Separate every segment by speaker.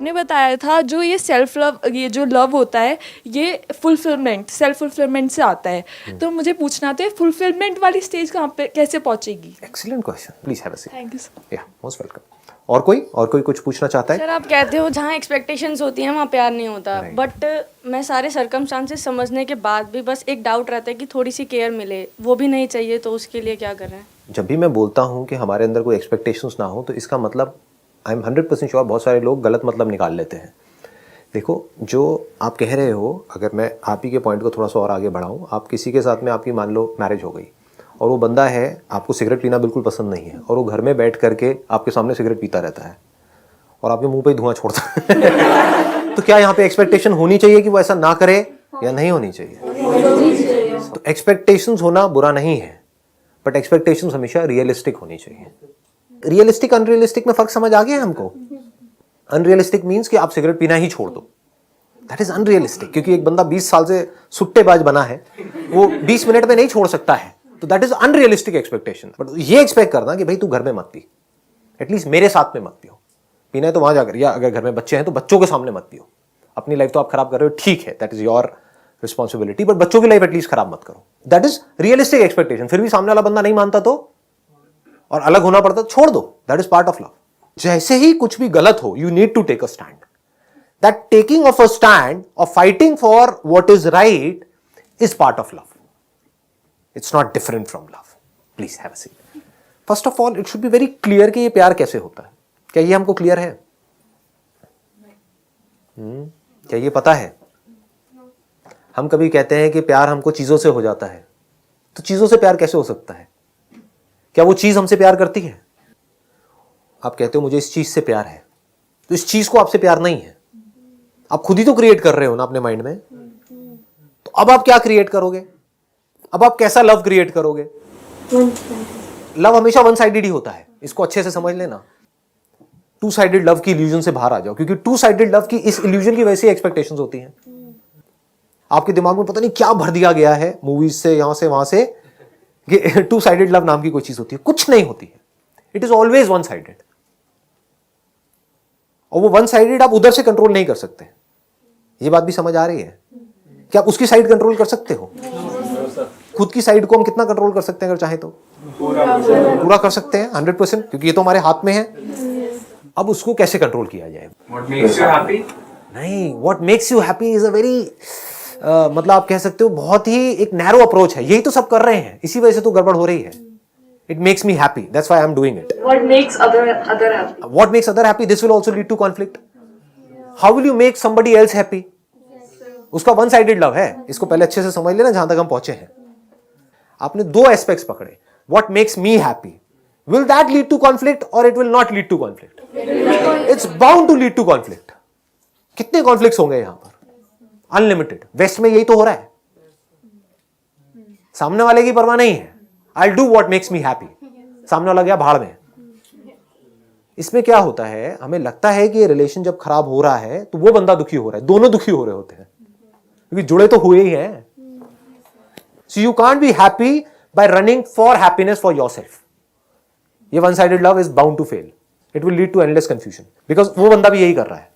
Speaker 1: आपने बताया था जो ये सेल्फ लव, ये जो लव होता है ये फुलफिलमेंट, सेल्फ फुलफिलमेंट से आता है। तो मुझे पूछना था फुलफिलमेंट वाली स्टेज कहाँ पे कैसे पहुँचेगी?
Speaker 2: Excellent question, please have a seat.
Speaker 1: Thank you sir.
Speaker 2: या मोस्ट वेलकम। और कोई कुछ पूछना चाहता है?
Speaker 3: सर आप कहते हो जहाँ एक्सपेक्टेशंस होती हैं वहाँ प्यार नहीं होता, बट मैं सारे सर्कमस्टांसेस समझने के बाद भी बस एक डाउट रहता है कि थोड़ी सी केयर मिले, वो भी नहीं चाहिए, तो उसके लिए क्या कर रहे हैं?
Speaker 2: जब भी मैं बोलता हूँ कि हमारे अंदर कोई एक्सपेक्टेशंस ना हो तो इसका मतलब आई एम 100% श्योर बहुत सारे लोग गलत मतलब निकाल लेते हैं। देखो, जो आप कह रहे हो, अगर मैं आप ही के पॉइंट को थोड़ा सा और आगे बढ़ाऊँ, आप किसी के साथ में आपकी मान लो मैरिज हो गई और वो बंदा है, आपको सिगरेट पीना बिल्कुल पसंद नहीं है और वो घर में बैठ करके आपके सामने सिगरेट पीता रहता है और आपके मुंह पे ही धुआं छोड़ता है तो क्या यहाँ पे एक्सपेक्टेशन होनी चाहिए कि वो ऐसा ना करे या नहीं होनी चाहिए? तो एक्सपेक्टेशंस होना बुरा नहीं है, बट एक्सपेक्टेशंस हमेशा रियलिस्टिक होनी चाहिए। रियलिस्टिक अनरियलिस्टिक में फर्क समझ आ गया हमको? अनरियलिस्टिक मीन्स कि आप सिगरेट पीना ही छोड़ दो, दैट इज अनरियलिस्टिक, क्योंकि एक बंदा 20 साल से सुट्टेबाज बना है, वो 20 मिनट में नहीं छोड़ सकता है, तो that is unrealistic expectation. But ये एक्सपेक्ट करना कि भाई तू घर में मत पी, एटलीस्ट मेरे साथ में मत पियो, पीना है तो वहां जाकर, या अगर घर में बच्चे हैं तो बच्चों के सामने मत पियो। अपनी लाइफ तो आप खराब कर रहे हो, ठीक है, that is your responsibility, but बच्चों की लाइफ एटलीस्ट खराब मत करो। That is realistic expectation. फिर भी सामने वाला बंदा नहीं मानता तो, और अलग होना पड़ता तो छोड़ दो, that is part of love. जैसे ही कुछ भी गलत हो, you need to take a stand. That taking of a stand और fighting for what is right is part of love. It's not different from love. Please have a seat. First of all it should be very clear कि ये प्यार कैसे होता है। क्या ये हमको क्लियर है? क्या ये पता है? हम कभी कहते हैं कि प्यार हमको चीजों से हो जाता है, तो चीजों से प्यार कैसे हो सकता है? क्या वो चीज हमसे प्यार करती है? आप कहते हो मुझे इस चीज से प्यार है, तो इस चीज को आपसे प्यार नहीं है, आप खुद ही तो क्रिएट कर रहे हो ना अपने माइंड में। तो अब आप क्या क्रिएट करोगे? अब आप कैसा लव क्रिएट करोगे? लव हमेशा वन साइडेड ही होता है, इसको अच्छे से समझ लेना। टू साइडेड लव की इल्यूजन से बाहर आ जाओ, क्योंकि टू साइडेड लव की इस इल्यूजन की वजह से एक्सपेक्टेशंस होती हैं। आपके दिमाग में पता नहीं क्या भर दिया गया है मूवीज से, यहां से वहां से, कि टू साइडेड लव नाम की कोई चीज होती है। कुछ नहीं होती है, it is always one sided. और वो वन साइडेड आप उधर से कंट्रोल नहीं कर सकते। ये बात भी समझ आ रही है? क्या आप उसकी साइड कंट्रोल कर सकते हो? खुद की साइड को हम कितना कंट्रोल कर सकते हैं अगर चाहे तो? पूरा कर सकते हैं, 100%, क्योंकि ये तो हमारे हाथ में है। अब उसको कैसे कंट्रोल किया जाए?
Speaker 4: What makes you happy?
Speaker 2: नहीं, what makes you happy is a very, मतलब आप कह सकते हो बहुत ही एक नैरो अप्रोच है। यही तो सब कर रहे हैं, इसी वजह से तो गड़बड़ हो रही है। It makes me happy, that's why I am doing it.
Speaker 5: What makes other happy?
Speaker 2: What makes other happy? This will also lead to conflict. How will you make somebody else happy? उसका one sided love है। इसको पहले अच्छे से समझ लेना जहां तक हम पहुंचे हैं। आपने दो एस्पेक्ट्स पकड़े। What makes me happy? Will that lead to conflict or it will not lead to conflict? It's bound to lead to conflict. कितने कॉन्फ्लिक्ट्स होंगे यहां पर? अनलिमिटेड। वेस्ट में यही तो हो रहा है। सामने वाले की परवाह नहीं है। I'll do what makes me happy. सामने वाला गया भाड़ में। इसमें क्या होता है, हमें लगता है कि ये रिलेशन जब खराब हो रहा है तो वो बंदा दुखी हो रहा है, दोनों दुखी हो रहे होते हैं, क्योंकि जुड़े तो हुए ही हैं। So you can't be happy by running for happiness for yourself. ये one sided love is bound to fail. It will lead to endless confusion. Because वो बंदा भी यही कर रहा है।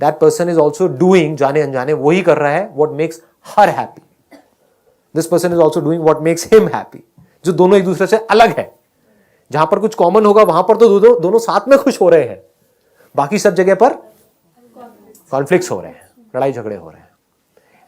Speaker 2: That person is also doing, जाने अनजाने वही कर रहा है what makes her happy. This person is also doing what makes him happy. जो दोनों एक दूसरे से अलग है। जहां पर कुछ कॉमन होगा वहां पर तो दोनों साथ में खुश हो रहे हैं, बाकी सब जगह पर कॉन्फ्लिक्ट्स हो रहे हैं, लड़ाई झगड़े हो रहे हैं।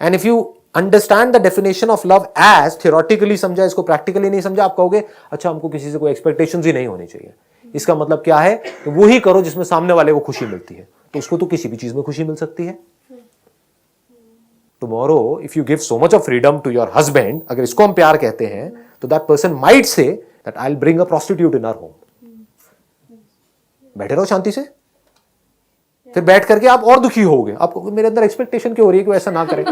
Speaker 2: And if you understand the definition of love as theoretically समझा, इसको प्रैक्टिकली नहीं समझा, आप कहोगे अच्छा हमको किसी से कोई एक्सपेक्टेशंस ही नहीं होनी चाहिए। इसका मतलब क्या है? तो वो ही करो जिसमें सामने वाले को खुशी मिलती है, तो उसको तो किसी भी चीज में खुशी मिल सकती है। Tomorrow if you give so much of freedom to your husband, अगर इसको हम प्यार कहते हैं, तो that person might say that I will bring a prostitute in our home. बैठे रहो शांति से, फिर बैठ करके आप और दुखी होगे। आपको मेरे अंदर एक्सपेक्टेशन क्यों हो रही है कि वो ऐसा ना करे,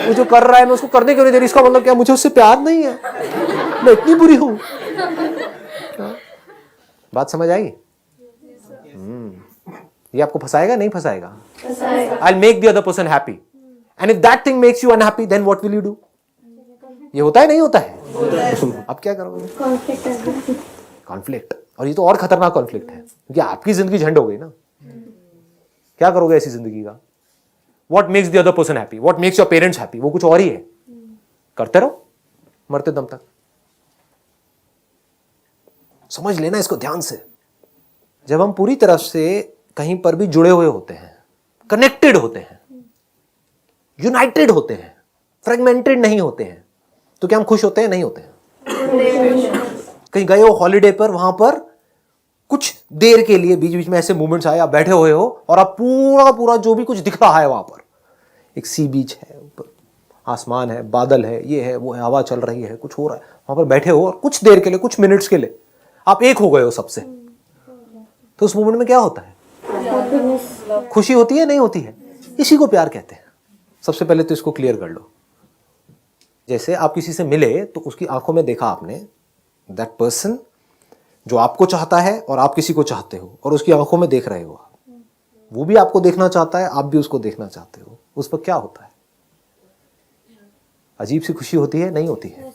Speaker 2: वो जो कर रहा है मैं उसको करने क्यों नहीं दे रही? इसका मतलब क्या मुझे उससे प्यार नहीं है, मैं इतनी बुरी हूं? बात समझ आई? ये आपको फंसाएगा नहीं फंसाएगा? I will make the other person happy and if that thing makes you unhappy then what will you do? ये होता है नहीं होता है? अब क्या करोगे? कॉन्फ्लिक्ट। और ये तो और खतरनाक कॉन्फ्लिक्ट है, क्योंकि आपकी जिंदगी झंड हो गई ना। क्या करोगे ऐसी जिंदगी का? What makes the other person happy, what makes your parents happy, वो कुछ और ही है। करते रहो मरते दम तक। समझ लेना इसको ध्यान से। जब हम पूरी तरफ से कहीं पर भी जुड़े हुए होते हैं, कनेक्टेड होते हैं, यूनाइटेड होते हैं, फ्रेगमेंटेड नहीं होते हैं, तो क्या हम खुश होते हैं? नहीं होते हैं। कहीं गए हो हॉलिडे पर, वहां पर कुछ देर के लिए बीच बीच में ऐसे मोमेंट्स आए, आप बैठे हुए हो और आप पूरा पूरा जो भी कुछ दिख रहा है वहां पर, एक सी बीच है, ऊपर आसमान है, बादल है, ये है, वो है, हवा चल रही है, कुछ हो रहा है, वहां पर बैठे हो और कुछ देर के लिए, कुछ मिनट्स के लिए आप एक हो गए हो सबसे, तो उस मोमेंट में क्या होता है? खुशी होती है? नहीं होती है? इसी को प्यार कहते हैं। सबसे पहले तो इसको क्लियर कर लो। जैसे आप किसी से मिले तो उसकी आंखों में देखा आपने, दैट पर्सन जो आपको चाहता है और आप किसी को चाहते हो, और उसकी आंखों में देख रहे हो, वो भी आपको देखना चाहता है, आप भी उसको देखना चाहते हो, उस पर क्या होता है? अजीब सी खुशी होती है? नहीं होती है?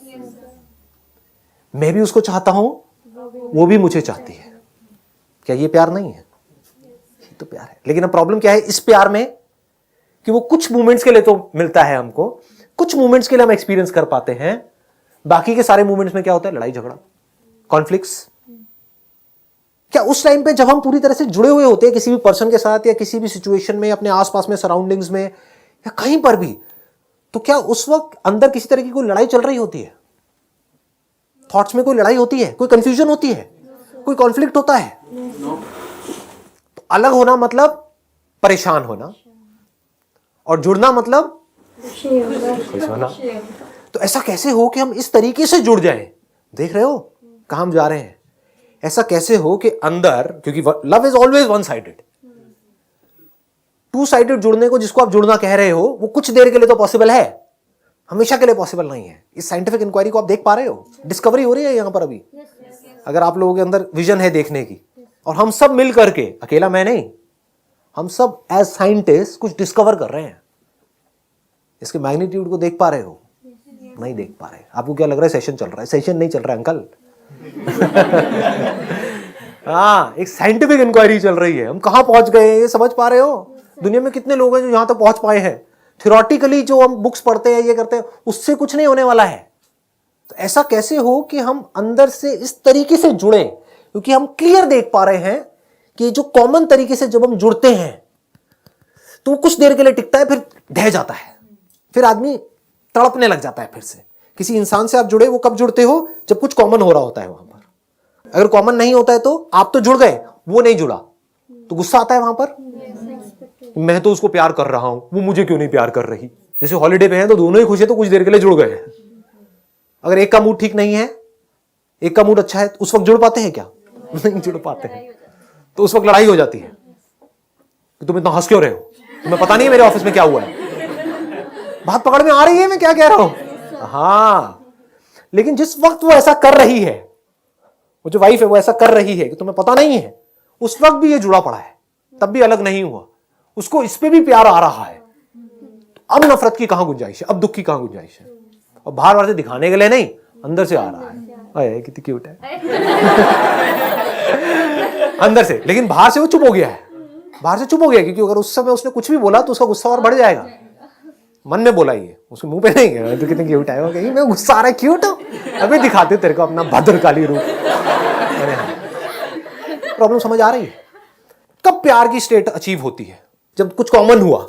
Speaker 2: मैं भी उसको चाहता हूं, वो भी मुझे चाहती है। क्या ये प्यार नहीं है? ये तो प्यार है। लेकिन अब प्रॉब्लम क्या है इस प्यार में, कि वो कुछ मोमेंट्स के लिए तो मिलता है हमको, कुछ मोमेंट्स के लिए हम एक्सपीरियंस कर पाते हैं, बाकी के सारे मोमेंट्स में क्या होता है? लड़ाई झगड़ा, कॉन्फ्लिक्ट्स। क्या उस टाइम पे जब हम पूरी तरह से जुड़े हुए होते हैं किसी भी पर्सन के साथ, या किसी भी सिचुएशन में, अपने आसपास में, सराउंडिंग्स में, या कहीं पर भी, तो क्या उस वक्त अंदर किसी तरह की कोई लड़ाई चल रही होती है? थॉट्स में कोई लड़ाई होती है? कोई कंफ्यूजन होती है? कोई कॉन्फ्लिक्ट होता है? तो अलग होना मतलब परेशान होना, और जुड़ना मतलब खुश होना। तो ऐसा कैसे हो कि हम इस तरीके से जुड़ जाएं? देख रहे हो कहां हम जा रहे हैं? ऐसा कैसे हो कि अंदर, क्योंकि love is always one sided, two sided जुड़ने को जिसको आप जुड़ना कह रहे हो, वो कुछ देर के लिए तो पॉसिबल है, हमेशा के लिए पॉसिबल नहीं है। इस साइंटिफिक इंक्वायरी को आप देख पा रहे हो, डिस्कवरी हो रही है यहां पर अभी। अगर आप लोगों के अंदर विजन है देखने की, और हम सब मिल करके, अकेला मैं नहीं, हम सब एज साइंटिस्ट कुछ डिस्कवर कर रहे हैं। इसके मैग्नीट्यूड को देख पा रहे हो? नहीं देख पा रहे। आपको क्या लग रहा है सेशन चल रहा है? सेशन नहीं चल रहा है अंकल। हाँ, एक साइंटिफिक इंक्वायरी चल रही है। हम कहां पहुंच गए हैं ये समझ पा रहे हो? दुनिया में कितने लोग हैं जो यहां तक पहुंच पाए हैं? थ्योरेटिकली जो हम बुक्स पढ़ते हैं, ये करते हैं, उससे कुछ नहीं होने वाला है। तो ऐसा कैसे हो कि हम अंदर से इस तरीके से जुड़े, क्योंकि हम क्लियर देख पा रहे हैं कि जो कॉमन तरीके से जब हम जुड़ते हैं तो कुछ देर के लिए टिकता है, फिर ढह जाता है, फिर आदमी तड़पने लग जाता है। फिर से किसी इंसान से आप जुड़े, वो कब जुड़ते हो? जब कुछ कॉमन हो रहा होता है वहां पर। अगर कॉमन नहीं होता है तो आप तो जुड़ गए, वो नहीं जुड़ा, तो गुस्सा आता है वहां पर। मैं तो उसको प्यार कर रहा हूं, वो मुझे क्यों नहीं प्यार कर रही? जैसे हॉलिडे पे हैं तो दोनों ही खुश है, तो कुछ देर के लिए जुड़ गए। अगर एक का मूड ठीक नहीं है, एक का मूड अच्छा है, तो उस वक्त जुड़ पाते हैं क्या? नहीं जुड़ पाते हैं। तो उस वक्त लड़ाई हो जाती है कि तुम इतना हंस क्यों रहे हो, तुम्हें पता नहीं है मेरे ऑफिस में क्या हुआ है? बात पकड़ में आ रही है मैं क्या कह रहा हूं? हाँ, लेकिन जिस वक्त वो ऐसा कर रही है, वो जो वाइफ है वो ऐसा कर रही है कि तुम्हें पता नहीं है, उस वक्त भी ये जुड़ा पड़ा है, तब भी अलग नहीं हुआ, उसको इस पे भी प्यार आ रहा है। तो अब नफरत की कहां गुंजाइश है? अब दुख की कहां गुंजाइश है? और बाहर से दिखाने के लिए नहीं, अंदर से आ रहा है। अरे कितनी क्यूट है अंदर से। लेकिन बाहर से वो चुप हो गया है, बाहर से चुप हो गया, क्योंकि अगर उस समय उसने कुछ भी बोला तो उसका गुस्सा और बढ़ जाएगा। मन में बोला, ये उसके मुंह पे नहीं गया, तो कितनी क्यूट है, कहीं मैं गुस्सा आ रहा है, क्यूट हो, अभी दिखाते तेरे को अपना भद्रकाली रूप। प्रॉब्लम समझ आ रही है? कब प्यार की स्टेट अचीव होती है? जब कुछ कॉमन हुआ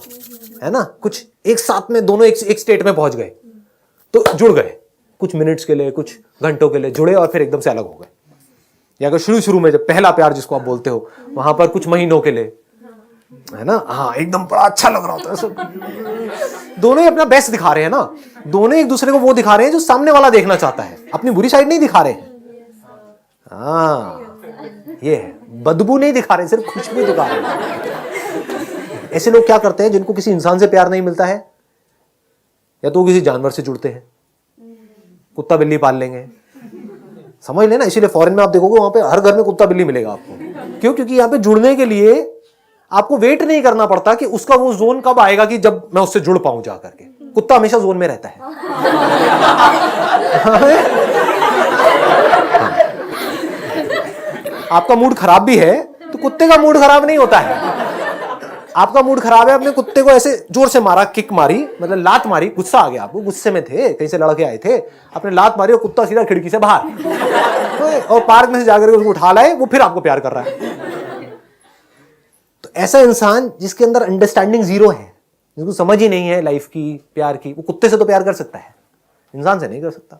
Speaker 2: है ना, कुछ एक साथ में दोनों एक स्टेट में पहुंच गए, तो जुड़ गए, कुछ मिनट्स के लिए, कुछ घंटों के लिए जुड़े, और फिर एकदम से अलग हो गए। या अगर शुरू में जब पहला प्यार जिसको आप बोलते हो, वहां पर कुछ महीनों के लिए, है ना, हाँ, एकदम बड़ा अच्छा लग रहा होता है सब, दोनों ही अपना बेस्ट दिखा रहे हैं ना, दोनों एक दूसरे को वो दिखा रहे हैं जो सामने वाला देखना चाहता है, अपनी बुरी साइड नहीं दिखा रहे हैं। हाँ, ये है, बदबू नहीं दिखा रहे, सिर्फ खुशबू दिखा रहे हैं। ऐसे लोग क्या करते हैं जिनको किसी इंसान से प्यार नहीं मिलता है, या तो वो किसी जानवर से जुड़ते हैं, कुत्ता बिल्ली पाल लेंगे, समझ लेना। इसीलिए फॉरेन में आप देखोगे वहां पे हर घर में कुत्ता बिल्ली मिलेगा आपको। क्यों? क्योंकि यहाँ पे जुड़ने के लिए आपको वेट नहीं करना पड़ता कि उसका वो जोन कब आएगा कि जब मैं उससे जुड़ पाऊं जा करके। कुत्ता हमेशा जोन में रहता है। आपका मूड खराब भी है तो कुत्ते का मूड खराब नहीं होता है। आपका मूड खराब है, अपने कुत्ते को ऐसे जोर से मारा, किक मारी, मतलब लात मारी, गुस्सा आ गया आपको, गुस्से में थे, कहीं से लड़के आए थे, आपने लात मारी और कुत्ता सीधा खिड़की से बाहर, और पार्क में से जाकर उसको उठा लाए, वो फिर आपको प्यार कर रहा है। तो ऐसा इंसान जिसके अंदर अंडरस्टैंडिंग जीरो है, जिसको समझ ही नहीं है लाइफ की, प्यार की, वो कुत्ते से तो प्यार कर सकता है, इंसान से नहीं कर सकता।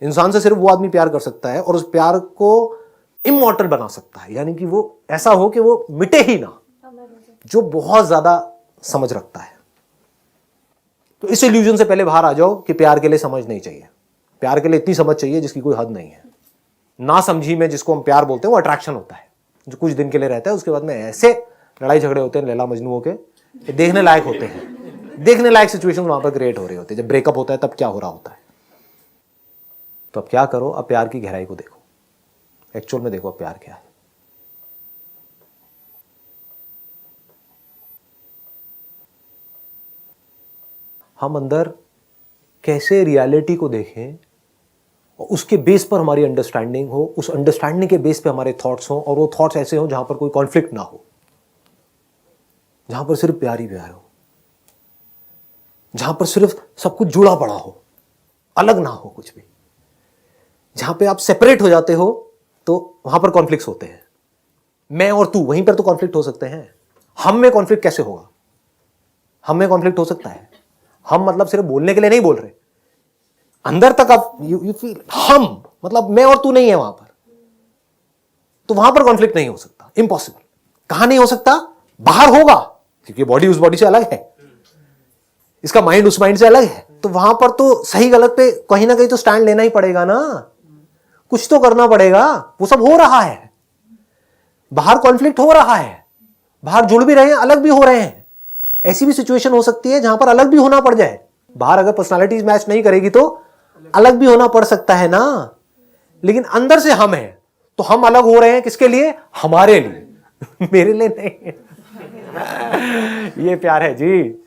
Speaker 2: इंसान से सिर्फ वो आदमी प्यार कर सकता है और उस प्यार को इमॉर्टल बना सकता है, यानी कि वो ऐसा हो कि वो मिटे ही ना, जो बहुत ज्यादा समझ रखता है। तो इस इल्यूजन से पहले बाहर आ जाओ कि प्यार के लिए समझ नहीं चाहिए। प्यार के लिए इतनी समझ चाहिए जिसकी कोई हद नहीं है। ना समझी में जिसको हम प्यार बोलते हैं वो अट्रैक्शन होता है, जो कुछ दिन के लिए रहता है, उसके बाद में ऐसे लड़ाई झगड़े होते हैं लैला मजनूओं के, ये देखने लायक होते हैं। देखने लायक सिचुएशन वहां पर क्रिएट हो रही होती है। जब ब्रेकअप होता है तब क्या हो रहा होता है। तो अब क्या करो, अब प्यार की गहराई को देखो, एक्चुअल में देखो अब प्यार क्या है। हम अंदर कैसे रियलिटी को देखें और उसके बेस पर हमारी अंडरस्टैंडिंग हो, उस अंडरस्टैंडिंग के बेस पे हमारे थॉट्स हो, और वो थॉट्स ऐसे हो जहां पर कोई कॉन्फ्लिक्ट ना हो, जहां पर सिर्फ प्यार ही प्यार हो, जहां पर सिर्फ सब कुछ जुड़ा पड़ा हो, अलग ना हो कुछ भी। जहां पे आप सेपरेट हो जाते हो तो वहां पर कॉन्फ्लिक्ट्स होते हैं। मैं और तू, वहीं पर तो कॉन्फ्लिक्ट हो सकते हैं। हम में कॉन्फ्लिक्ट कैसे होगा? हम में कॉन्फ्लिक्ट हो सकता है। हम मतलब सिर्फ बोलने के लिए नहीं बोल रहे, अंदर तक आप यू फील हम, मतलब मैं और तू नहीं है वहां पर, तो वहां पर कॉन्फ्लिक्ट नहीं हो सकता, इम्पॉसिबल। कहां नहीं हो सकता? बाहर होगा, क्योंकि बॉडी उस बॉडी से अलग है, इसका माइंड उस माइंड से अलग है। तो वहां पर तो सही गलत पे कहीं ना कहीं तो स्टैंड लेना ही पड़ेगा ना, कुछ तो करना पड़ेगा। वो सब हो रहा है, बाहर कॉन्फ्लिक्ट हो रहा है, बाहर जुड़ भी रहे हैं, अलग भी हो रहे हैं। ऐसी भी सिचुएशन हो सकती है जहां पर अलग भी होना पड़ जाए। बाहर अगर पर्सनालिटीज मैच नहीं करेगी तो अलग भी होना पड़ सकता है ना, लेकिन अंदर से हम हैं तो हम अलग हो रहे हैं। किसके लिए? हमारे लिए, मेरे लिए नहीं। ये प्यार है जी।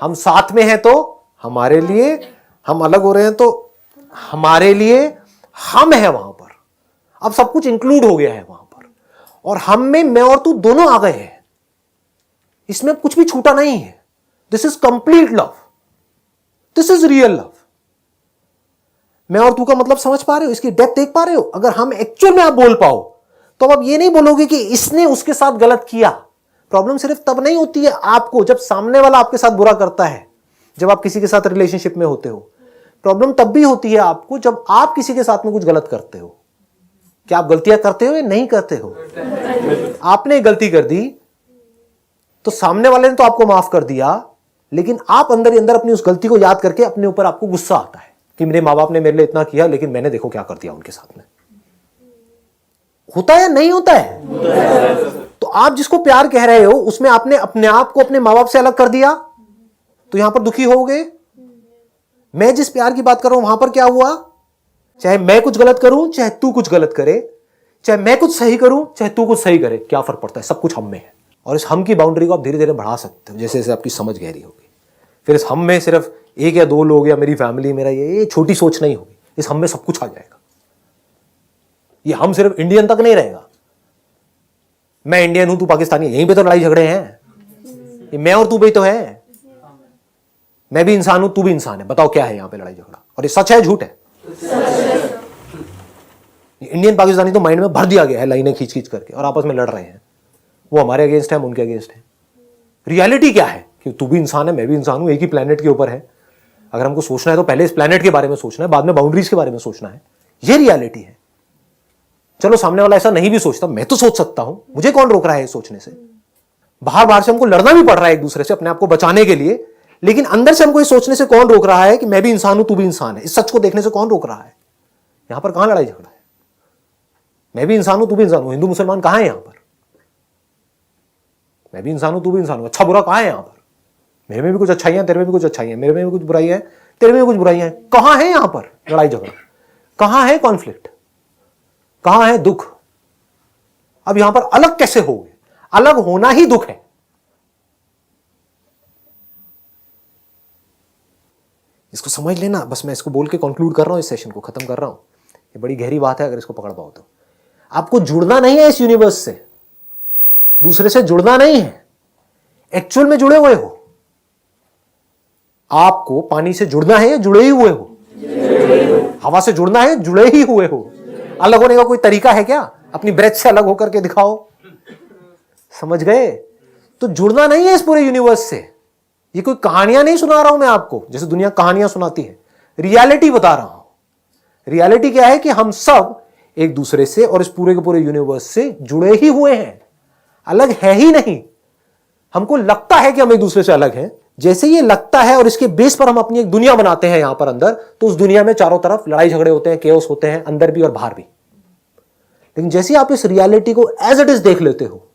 Speaker 2: हम साथ में हैं तो हमारे लिए, हम अलग हो रहे हैं तो हमारे लिए, हम हैं वहां पर। अब सब कुछ इंक्लूड हो गया है वहां पर, और हम में मैं और तू दोनों आ गए हैं। इसमें कुछ भी छूटा नहीं है। This is complete love, this is real love. मैं और तू का मतलब समझ पा रहे हो? इसकी डेप्थ देख पा रहे हो? अगर हम एक्चुअल में आप बोल पाओ तो अब आप ये नहीं बोलोगे कि इसने उसके साथ गलत किया। प्रॉब्लम सिर्फ तब नहीं होती है आपको जब सामने वाला आपके साथ बुरा करता है, जब आप किसी के साथ रिलेशनशिप में होते हो। प्रॉब्लम तब भी होती है आपको जब आप किसी के साथ में कुछ गलत करते हो। क्या आप गलतियां करते हो या नहीं करते हो? आपने गलती कर दी तो सामने वाले ने तो आपको माफ कर दिया, लेकिन आप अंदर ही अंदर अपनी उस गलती को याद करके अपने ऊपर आपको गुस्सा आता है कि मेरे माँ बाप ने मेरे लिए इतना किया, लेकिन मैंने देखो क्या कर दिया उनके साथ में। होता है या नहीं होता है? तो आप जिसको प्यार कह रहे हो उसमें आपने अपने आप को अपने माँ बाप से अलग कर दिया, तो यहां पर दुखी होगे। मैं जिस प्यार की बात कर रहा हूं वहां पर क्या हुआ? चाहे मैं कुछ गलत करूं, चाहे तू कुछ गलत करे, चाहे मैं कुछ सही करूं, चाहे तू कुछ सही करे, क्या फर्क पड़ता है? सब कुछ हम में है। और इस हम की बाउंड्री को आप धीरे धीरे बढ़ा सकते हो जैसे जैसे आपकी समझ गहरी होगी। फिर इस हम में सिर्फ एक या दो लोग या मेरी फैमिली, मेरा ये छोटी सोच नहीं होगी। इस हम में सब कुछ आ जाएगा। ये हम सिर्फ इंडियन तक नहीं रहेगा। मैं इंडियन हूं, तू पाकिस्तानी, यहीं पे तो लड़ाई झगड़े हैं। ये मैं और तू भी तो है। मैं भी इंसान हूं, तू भी इंसान है। बताओ क्या है यहां पे लड़ाई झगड़ा? और ये सच है झूठ है? इंडियन पाकिस्तानी तो माइंड में भर दिया गया है लाइनें खींच खींच करके, और आपस में लड़ रहे हैं। वो हमारे अगेंस्ट है, हम उनके अगेंस्ट है। रियलिटी क्या है कि तू भी इंसान है, मैं भी इंसान हूं, एक ही प्लेनेट के ऊपर है। अगर हमको सोचना है तो पहले इस प्लेनेट के बारे में सोचना है, बाद में बाउंड्रीज के बारे में सोचना है। ये रियलिटी है। चलो सामने वाला ऐसा नहीं भी सोचता, मैं तो सोच सकता हूं। मुझे कौन रोक रहा है सोचने से? बाहर बाहर से हमको लड़ना भी पड़ रहा है एक दूसरे से अपने आप को बचाने के लिए, लेकिन अंदर से हमको ये सोचने से कौन रोक रहा है कि मैं भी इंसान हूं, तू भी इंसान है? इस सच को देखने से कौन रोक रहा है? यहां पर कहां लड़ाई झगड़ा है? मैं भी इंसान हूं, तू भी इंसान हूं। हिंदू मुसलमान कहां है यहां पर? मैं भी इंसान हूं, तू भी इंसान हूं। अच्छा बुरा कहां है यहां पर? मेरे में भी कुछ अच्छाइयां, तेरे में भी कुछ अच्छाइयां, मेरे में भी कुछ बुराइयां, तेरे में भी कुछ बुराइयां। कहां है यहां पर लड़ाई झगड़ा? कहां है कॉन्फ्लिक्ट? कहां है दुख? अब यहां पर अलग कैसे हो गए? अलग होना ही दुख है। इसको समझ लेना। बस मैं इसको बोल के कंक्लूड कर रहा हूं, इस सेशन को खत्म कर रहा हूं। ये बड़ी गहरी बात है, अगर इसको पकड़ पाओ तो। आपको जुड़ना नहीं है इस यूनिवर्स से, दूसरे से जुड़ना नहीं है। एक्चुअल में जुड़े हुए हो? आपको पानी से जुड़ना है या जुड़े ही हुए हो? हवा से जुड़ना है, जुड़े ही हुए हो। अलग होने का कोई तरीका है क्या? अपनी ब्रेथ से अलग होकर के दिखाओ। समझ गए? तो जुड़ना नहीं है इस पूरे यूनिवर्स से। ये कोई कहानियां नहीं सुना रहा हूं मैं आपको, जैसे दुनिया कहानियां सुनाती है। रियलिटी बता रहा हूं। रियलिटी क्या है कि हम सब एक दूसरे से और इस पूरे के पूरे यूनिवर्स से जुड़े ही हुए हैं, अलग है ही नहीं। हमको लगता है कि हम एक दूसरे से अलग हैं। जैसे ये लगता है और इसके बेस पर हम अपनी एक दुनिया बनाते हैं यहां पर अंदर, तो उस दुनिया में चारों तरफ लड़ाई झगड़े होते हैं, केओस होते हैं, अंदर भी और बाहर भी। लेकिन जैसे आप इस रियलिटी को एज इट इज देख लेते हो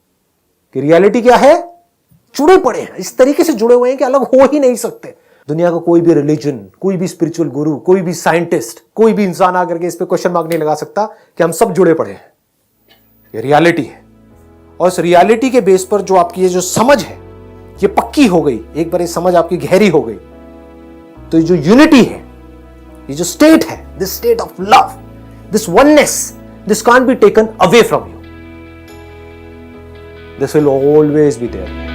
Speaker 2: कि रियलिटी क्या है, जुड़े पड़े हैं, इस तरीके से जुड़े हुए हैं कि अलग हो ही नहीं सकते। दुनिया का कोई भी रिलीजन, कोई भी स्पिरिचुअल गुरु, कोई भी साइंटिस्ट, कोई भी इंसान आकर के इस पे क्वेश्चन मार्क नहीं लगा सकता कि हम सब जुड़े पड़े हैं। ये रियलिटी है। और इस रियलिटी के बेस पर जो आपकी ये जो समझ है ये पक्की हो गई, एक बार ये समझ आपकी गहरी हो गई, तो ये जो यूनिटी है, ये जो स्टेट है, this state of love, this oneness, this can't be taken away from you. This will always be there.